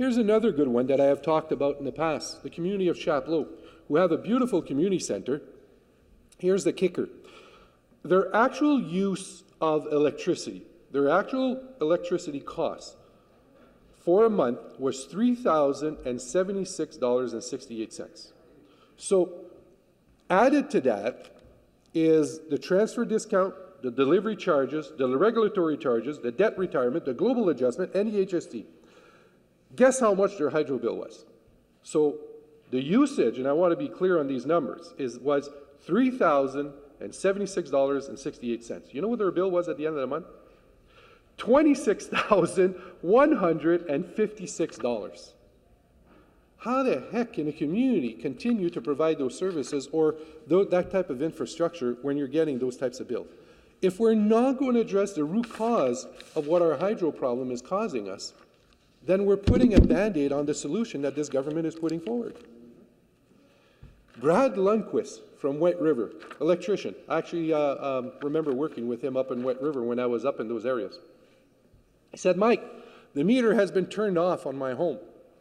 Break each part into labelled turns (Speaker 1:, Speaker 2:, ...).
Speaker 1: Here's another good one that I have talked about in the past, the community of Chapleau, who have a beautiful community center. Here's the kicker. Their actual use of electricity, their actual electricity cost for a month was $3,076.68. So added to that is the transfer discount, the delivery charges, the regulatory charges, the debt retirement, the global adjustment, and the HST. Guess how much their hydro bill was? So the usage, and I want to be clear on these numbers, was $3,076.68. You know what their bill was at the end of the month? $26,156. How the heck can a community continue to provide those services or that type of infrastructure when you're getting those types of bills? If we're not going to address the root cause of what our hydro problem is causing us, then we're putting a Band-Aid on the solution that this government is putting forward. Brad Lundquist from Wet River, electrician. I actually remember working with him up in Wet River when I was up in those areas. He said, Mike, the meter has been turned off on my home.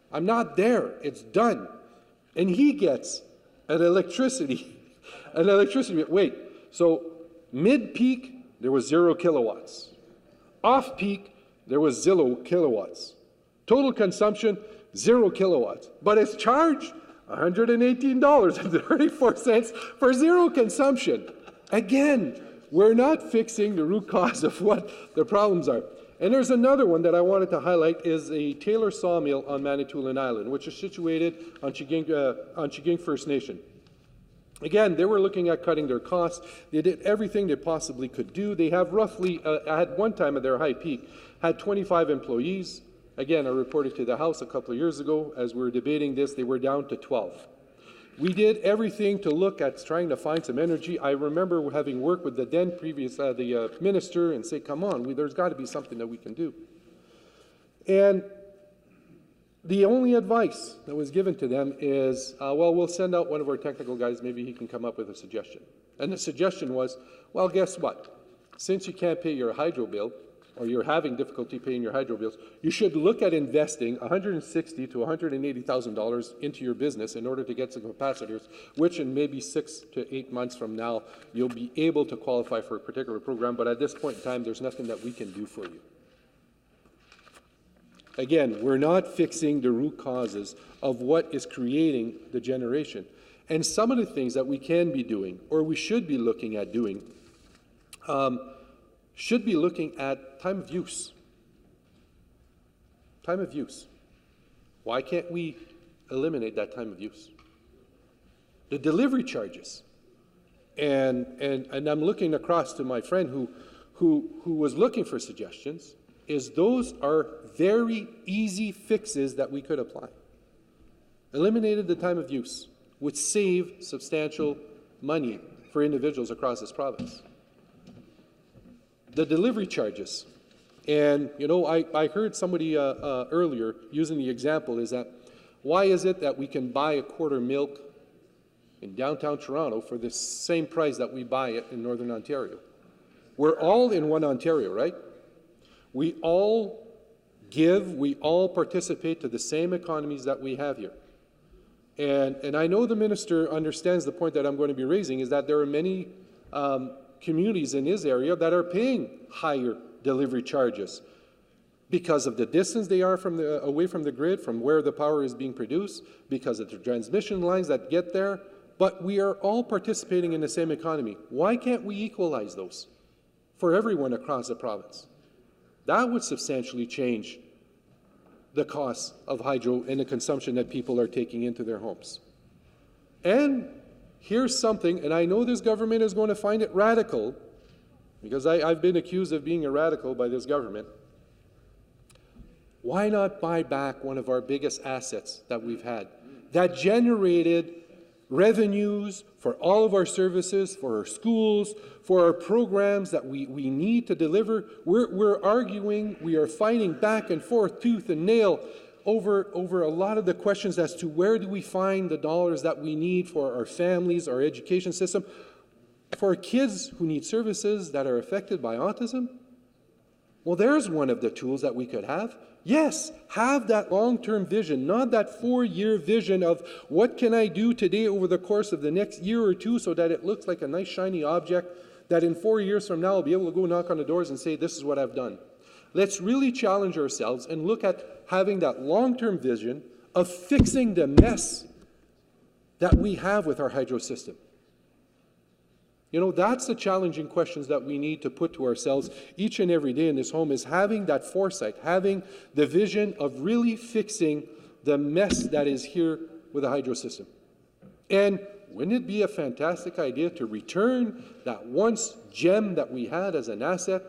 Speaker 1: I'm not there. It's done. And he gets an electricity. Wait, so mid-peak, there was 0 kilowatts. Off-peak, there was 0 kilowatts. Total consumption, 0 kilowatts. But it's charged $118.34 for 0 consumption. Again, we're not fixing the root cause of what the problems are. And there's another one that I wanted to highlight is a Taylor sawmill on Manitoulin Island, which is situated on Chiging First Nation. Again, they were looking at cutting their costs. They did everything they possibly could do. They have roughly, at one time at their high peak, had 25 employees. Again, I reported to the House a couple of years ago. As we were debating this, they were down to 12. We did everything to look at trying to find some energy. I remember having worked with the then previous the minister and say, come on, there's got to be something that we can do. And the only advice that was given to them is, well, we'll send out one of our technical guys, maybe he can come up with a suggestion. And the suggestion was, well, guess what? Since you can't pay your hydro bill, or you're having difficulty paying your hydro bills, you should look at investing $160,000 to $180,000 into your business in order to get some capacitors, which in maybe 6 to 8 months from now, you'll be able to qualify for a particular program, but at this point in time, there's nothing that we can do for you. Again, we're not fixing the root causes of what is creating the generation. And some of the things that we can be doing, or we should be looking at doing, should be looking at time of use. Time of use. Why can't we eliminate that time of use? The delivery charges. And I'm looking across to my friend who was looking for suggestions, is those are very easy fixes that we could apply. Eliminated the time of use would save substantial money for individuals across this province. The delivery charges. And, you know, I heard somebody earlier using the example is that why is it that we can buy a quarter milk in downtown Toronto for the same price that we buy it in Northern Ontario? We're all in one Ontario, right? We all give, we all participate to the same economies that we have here. And I know the minister understands the point that I'm going to be raising is that there are many communities in his area that are paying higher delivery charges because of the distance they are from away from the grid, from where the power is being produced, because of the transmission lines that get there. But we are all participating in the same economy. Why can't we equalize those for everyone across the province? That would substantially change the cost of hydro and the consumption that people are taking into their homes. And here's something, and I know this government is going to find it radical, because I've been accused of being a radical by this government. Why not buy back one of our biggest assets that we've had that generated revenues for all of our services, for our schools, for our programs that we need to deliver? We're arguing, we are fighting back and forth, tooth and nail, over a lot of the questions as to where do we find the dollars that we need for our families, our education system, for kids who need services that are affected by autism. Well, there's one of the tools that we could have. Yes, have that long-term vision, not that 4-year vision of what can I do today over the course of the next year or two so that it looks like a nice shiny object that in 4 years from now I'll be able to go knock on the doors and say, this is what I've done. Let's really challenge ourselves and look at having that long-term vision of fixing the mess that we have with our hydro system. You know, that's the challenging questions that we need to put to ourselves each and every day in this home, is having that foresight, having the vision of really fixing the mess that is here with the hydro system. And wouldn't it be a fantastic idea to return that once gem that we had as an asset,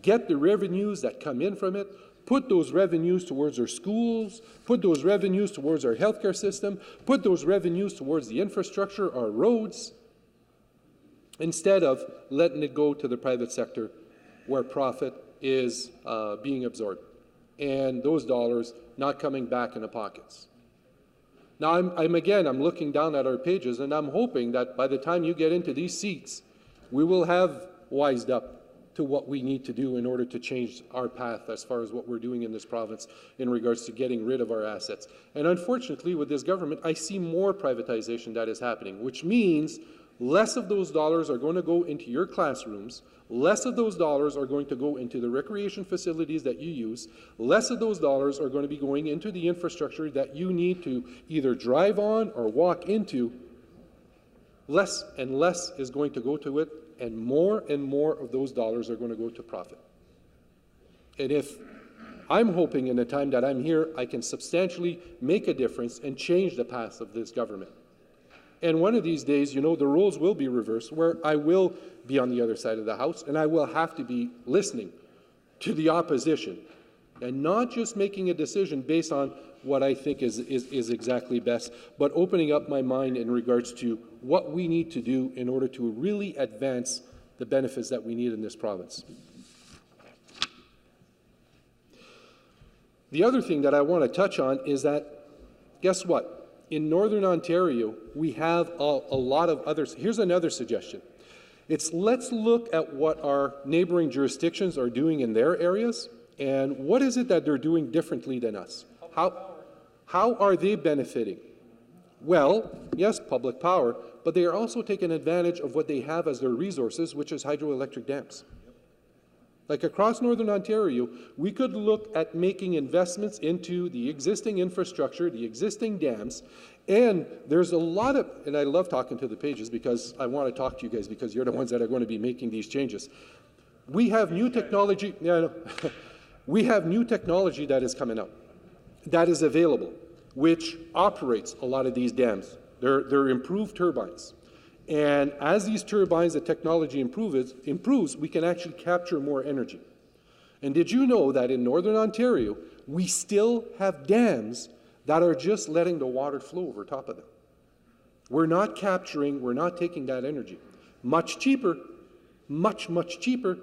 Speaker 1: get the revenues that come in from it, put those revenues towards our schools, put those revenues towards our healthcare system, put those revenues towards the infrastructure, our roads, instead of letting it go to the private sector where profit is being absorbed and those dollars not coming back in the pockets. Now, I'm looking down at our pages, and I'm hoping that by the time you get into these seats, we will have wised up to what we need to do in order to change our path as far as what we're doing in this province in regards to getting rid of our assets. And unfortunately, with this government, I see more privatization that is happening, which means less of those dollars are going to go into your classrooms, less of those dollars are going to go into the recreation facilities that you use, less of those dollars are going to be going into the infrastructure that you need to either drive on or walk into. Less and less is going to go to it, and more of those dollars are going to go to profit. And if I'm hoping in the time that I'm here, I can substantially make a difference and change the path of this government. And one of these days, you know, the roles will be reversed, where I will be on the other side of the House, and I will have to be listening to the opposition and not just making a decision based on what I think is exactly best, but opening up my mind in regards to what we need to do in order to really advance the benefits that we need in this province. The other thing that I want to touch on is that, guess what? In Northern Ontario, we have a lot of others. Here's another suggestion. Let's look at what our neighboring jurisdictions are doing in their areas, and what is it that they're doing differently than us? How are they benefiting? Well, yes, public power, but they are also taking advantage of what they have as their resources, which is hydroelectric dams. Like across Northern Ontario, we could look at making investments into the existing infrastructure, the existing dams, and there's a lot of, and I love talking to the pages because I want to talk to you guys because you're the ones that are going to be making these changes. We have new technology, we have new technology that is coming up, that is available, which operates a lot of these dams. They're improved turbines. And as these turbines, the technology improves, we can actually capture more energy. And did you know that in Northern Ontario, we still have dams that are just letting the water flow over top of them? We're not capturing, we're not taking that energy. Much cheaper, much cheaper,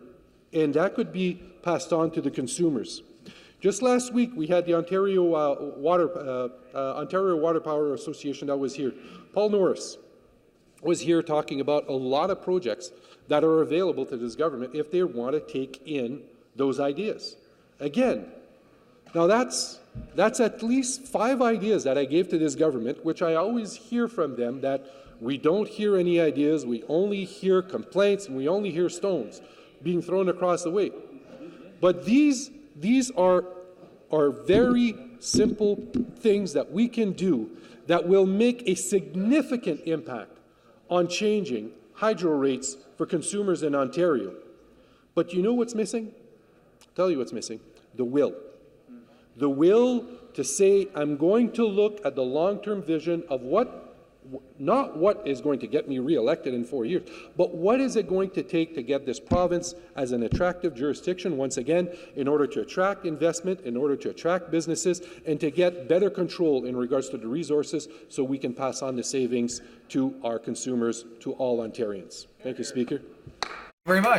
Speaker 1: and that could be passed on to the consumers. Just last week, we had the Ontario Water Power Association that was here. Paul Norris was here talking about a lot of projects that are available to this government if they want to take in those ideas. Again, now that's at least 5 ideas that I gave to this government, which I always hear from them that we don't hear any ideas, we only hear complaints, and we only hear stones being thrown across the way. But these are very simple things that we can do that will make a significant impact on changing hydro rates for consumers in Ontario. But you know what's missing? I'll tell you what's missing. The will. The will to say, I'm going to look at the long-term vision of not what is going to get me re-elected in 4 years, but what is it going to take to get this province as an attractive jurisdiction, once again, in order to attract investment, in order to attract businesses, and to get better control in regards to the resources so we can pass on the savings to our consumers, to all Ontarians. Thank you, Speaker.
Speaker 2: Very much.